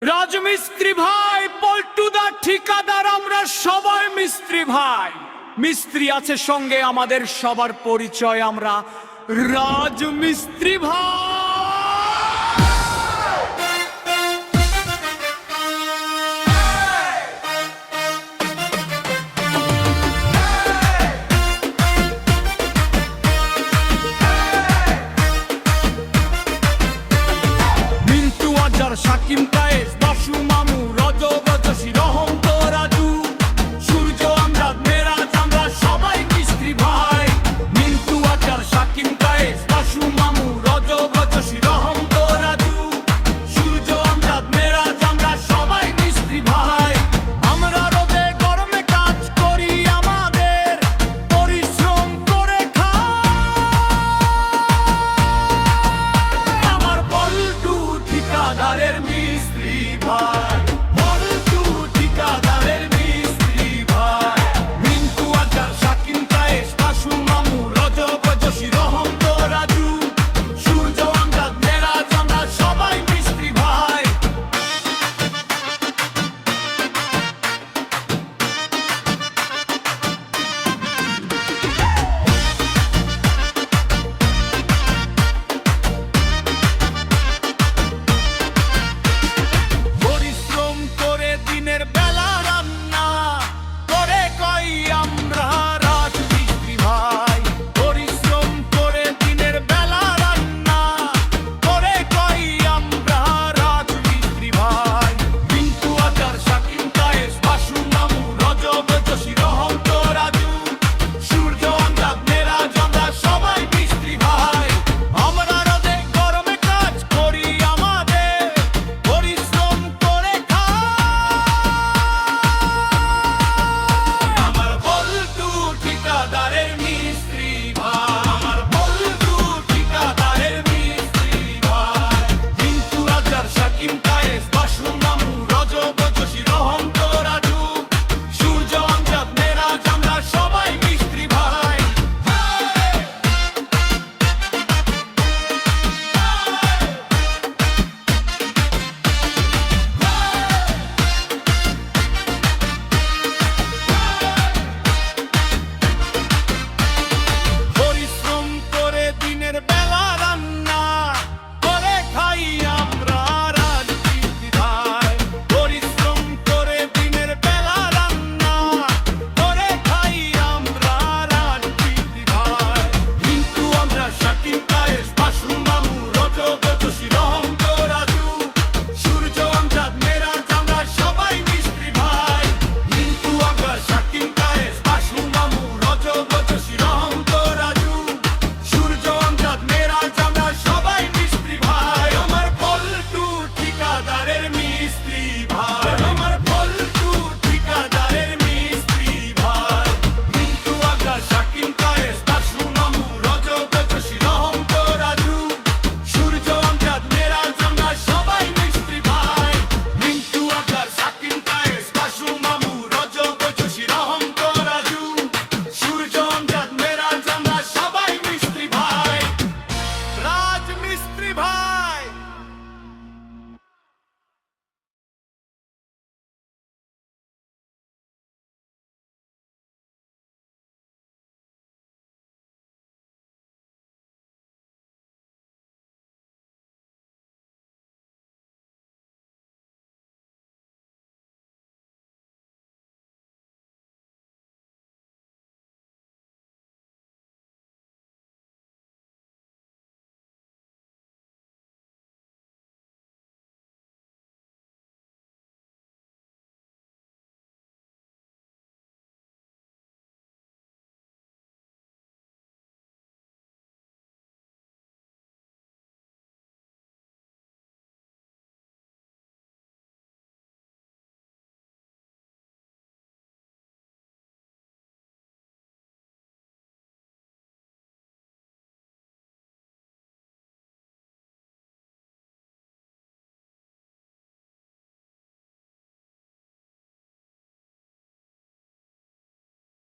রাজমিস্ত্রি ভাই, পল্টুদা, ঠিকাদার, আমরা সবাই মিস্ত্রি ভাই। মিস্ত্রি আছে সঙ্গে, আমাদের সবার পরিচয়, আমরা রাজমিস্ত্রি ভাই। মিন্টু, আজার, শাকিম, কায়েস, বাসু, মামু, রজব, জসি, রহম, তো, রাজু, সূর্য, আমজাদ, মেরাজ, আমরা সবাই মিস্ত্রি ভাই। মিন্টু, আজার, শাকিম, কায়েস, বাসু, মামু, রজব, জসি, রহম, তো, রাজু, সূর্য, আমজাদ, মেরাজ, আমরা সবাই মিস্ত্রি ভাই। আমরা রোদে গরমে কাজ করি, আমাদের পরিশ্রম করে খাই। আমার পল্টু ঠিকাদারের মিস্ত্রি ভাই।